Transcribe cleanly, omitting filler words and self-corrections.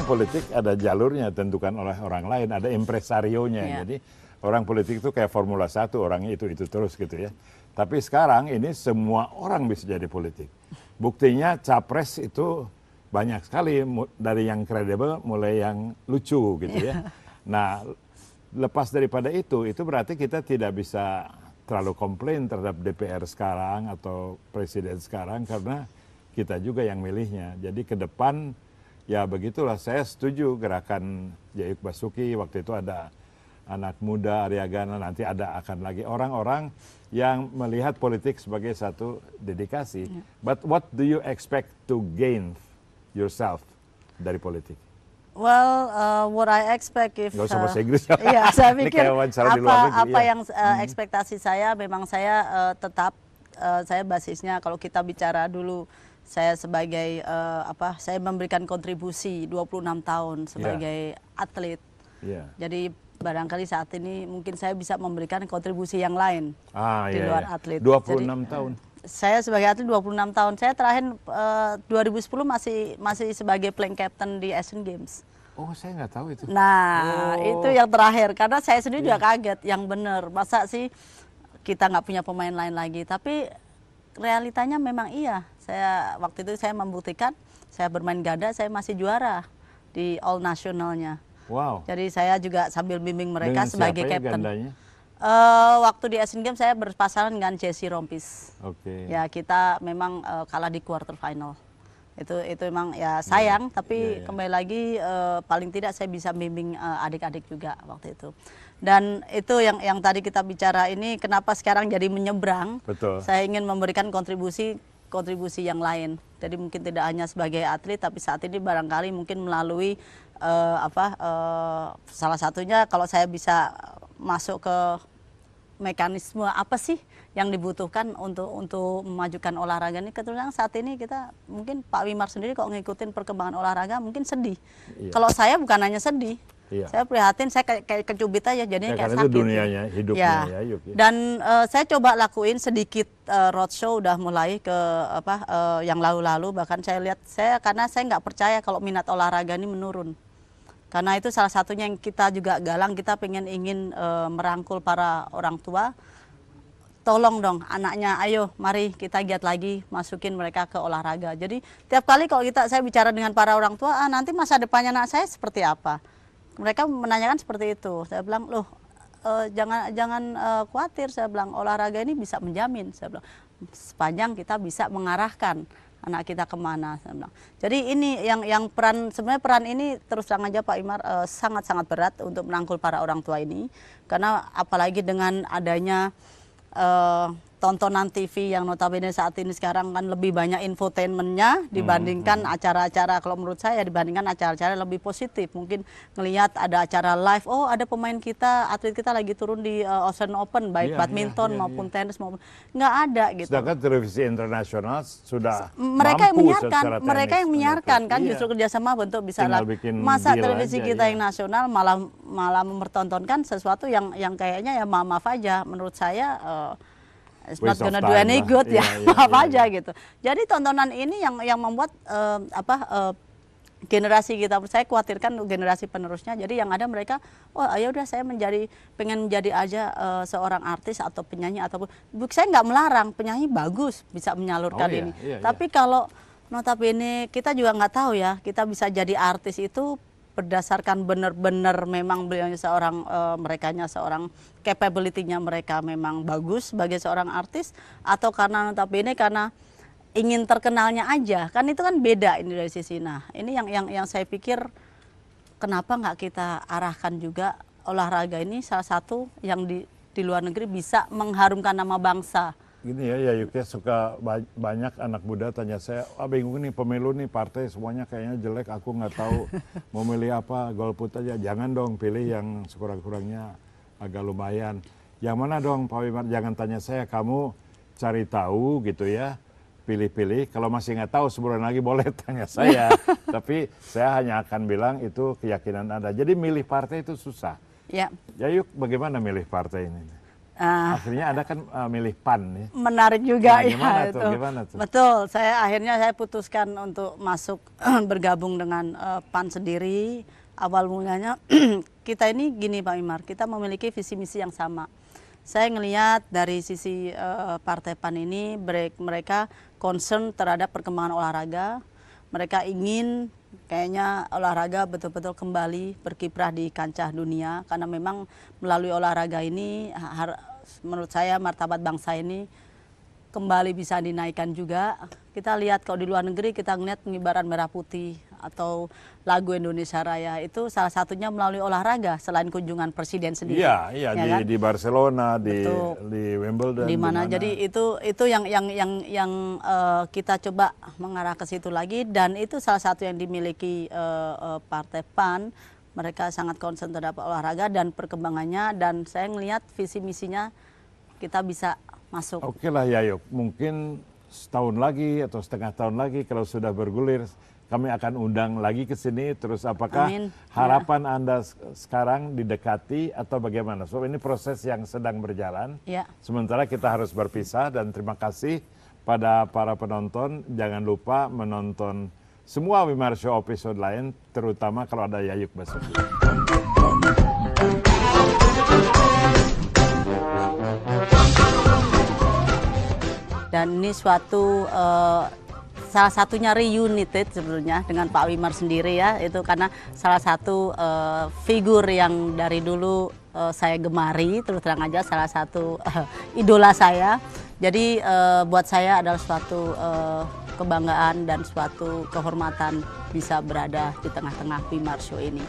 politik ada jalurnya tentukan oleh orang lain, ada impresarionya. Jadi orang politik itu kayak Formula 1, orangnya itu terus gitu ya. Tapi sekarang ini semua orang bisa jadi politik. Buktinya capres itu banyak sekali, dari yang kredibel mulai yang lucu gitu ya. Nah, lepas daripada itu berarti kita tidak bisa terlalu komplain terhadap DPR sekarang atau presiden sekarang karena kita juga yang milihnya. Jadi ke depan ya begitulah, saya setuju gerakan Jayuk Basuki, waktu itu ada anak muda Arya Gana, nanti akan lagi orang-orang yang melihat politik sebagai satu dedikasi. But what do you expect to gain yourself dari politik? Well, what I expect if... Gak usah bahasa Inggris ya. Iya, saya pikir apa yang ekspektasi saya, memang saya tetap, saya basisnya kalau kita bicara dulu, saya sebagai, saya memberikan kontribusi 26 tahun sebagai atlet. Jadi barangkali saat ini mungkin saya bisa memberikan kontribusi yang lain di luar atlet. 26 Jadi, tahun. Saya sebagai atlet 26 tahun. Saya terakhir 2010 masih sebagai playing captain di Asian Games. Oh, saya nggak tahu itu. Nah, itu yang terakhir. Karena saya sendiri juga kaget. Yang benar, masa sih kita nggak punya pemain lain lagi. Tapi realitanya memang iya. Waktu itu saya membuktikan, saya bermain ganda, saya masih juara di all nationalnya. Wow. Jadi saya juga sambil bimbing mereka dengan sebagai captain. Gandanya? Waktu di Asian Games saya berpasangan dengan Jessie Rompis. Ya kita memang kalah di quarter final. Itu memang ya sayang, tapi kembali lagi paling tidak saya bisa bimbing adik-adik juga waktu itu. Dan itu yang tadi kita bicara ini, kenapa sekarang jadi menyeberang. Betul. Saya ingin memberikan kontribusi yang lain. Jadi mungkin tidak hanya sebagai atlet, tapi saat ini barangkali mungkin melalui salah satunya kalau saya bisa masuk ke mekanisme apa sih yang dibutuhkan untuk memajukan olahraga ini. Kebetulan saat ini kita mungkin Pak Wimar sendiri kok ngikutin perkembangan olahraga mungkin sedih. Kalau saya bukan hanya sedih, saya prihatin, saya kayak kecubit aja jadinya kayak sakit. Itu dunianya, hidupnya ya. Yuk, ya. Dan saya coba lakuin sedikit roadshow udah mulai ke yang lalu-lalu, bahkan saya lihat karena saya nggak percaya kalau minat olahraga ini menurun. Karena itu salah satunya yang kita juga galang, kita ingin merangkul para orang tua. Tolong dong anaknya, ayo mari kita giat lagi, masukin mereka ke olahraga. Jadi tiap kali kalau saya bicara dengan para orang tua, nanti masa depannya anak saya seperti apa? Mereka menanyakan seperti itu. Saya bilang, loh jangan khawatir, saya bilang olahraga ini bisa menjamin. Saya bilang sepanjang kita bisa mengarahkan anak kita kemana. Saya bilang. Jadi ini yang sebenarnya peran ini terus terang aja Pak Imar sangat-sangat berat untuk merangkul para orang tua ini. Karena apalagi dengan adanya tontonan TV yang notabene saat ini sekarang kan lebih banyak infotainmentnya dibandingkan acara-acara, kalau menurut saya dibandingkan acara-acara lebih positif. Mungkin ngelihat ada acara live, oh ada pemain kita, atlet kita lagi turun di Australian Open, baik badminton maupun tenis maupun nggak ada gitu. Sedangkan televisi internasional sudah mereka yang menyiarkan kan justru kerjasama bentuk bisa lah. Masa televisi kita yang nasional malah mempertontonkan sesuatu yang kayaknya ya maaf aja menurut saya it's not gonna do any good apa aja gitu. Jadi tontonan ini yang membuat generasi kita, saya khawatirkan generasi penerusnya. Jadi yang ada mereka, oh ayo udah saya pengen menjadi aja seorang artis atau penyanyi ataupun saya nggak melarang penyanyi bagus bisa menyalurkan ini. Tapi kalau notabene kita juga nggak tahu ya, kita bisa jadi artis itu berdasarkan benar-benar memang beliaunya seorang seorang capability-nya mereka memang bagus sebagai seorang artis, atau karena notabene karena ingin terkenalnya aja, kan itu kan beda ini dari sisi. Nah ini yang saya pikir kenapa nggak kita arahkan juga olahraga ini salah satu yang di luar negeri bisa mengharumkan nama bangsa. Gini ya Yuk ya, suka banyak anak muda tanya saya, bingung nih pemilu nih partai semuanya kayaknya jelek, aku nggak tahu mau milih apa, golput aja. Jangan dong, pilih yang sekurang-kurangnya agak lumayan. Yang mana dong Pak Wimar, jangan tanya saya, kamu cari tahu gitu ya, pilih-pilih. Kalau masih nggak tahu sebulan lagi boleh tanya saya, tapi saya hanya akan bilang itu keyakinan Anda. Jadi milih partai itu susah. Ya Yuk, bagaimana milih partai ini? Akhirnya Anda kan milih PAN ya. Menarik juga Nah, gimana ya tuh? itu. Gimana tuh? Betul, akhirnya saya putuskan untuk masuk bergabung dengan PAN sendiri. Awal mulanya kita ini gini Pak Wimar, kita memiliki visi misi yang sama. Saya ngelihat dari sisi Partai PAN ini mereka concern terhadap perkembangan olahraga. Mereka ingin kayaknya olahraga betul-betul kembali berkiprah di kancah dunia, karena memang melalui olahraga ini menurut saya martabat bangsa ini kembali bisa dinaikkan juga. Kita lihat kalau di luar negeri kita ngeliat pengibaran merah putih atau lagu Indonesia Raya, itu salah satunya melalui olahraga selain kunjungan presiden sendiri. Iya, ya di, kan? di Barcelona, di Di Wimbledon, mana. Jadi itu yang kita coba mengarah ke situ lagi, dan itu salah satu yang dimiliki Partai PAN. Mereka sangat concern terhadap olahraga dan perkembangannya, dan saya ngelihat visi misinya kita bisa masuk. Oke lah Yayuk, mungkin setahun lagi atau setengah tahun lagi kalau sudah bergulir, kami akan undang lagi ke sini. Terus apakah Amin. harapan Anda sekarang didekati atau bagaimana? So ini proses yang sedang berjalan. Ya. Sementara kita harus berpisah, dan terima kasih pada para penonton. Jangan lupa menonton semua Wimar Show episode lain, terutama kalau ada Yayuk Basuki. Dan ini suatu salah satunya reunited sebenarnya dengan Pak Wimar sendiri ya, itu karena salah satu figur yang dari dulu saya gemari, terus terang aja salah satu idola saya. Jadi buat saya adalah suatu kebanggaan dan suatu kehormatan bisa berada di tengah-tengah Wimar Show ini.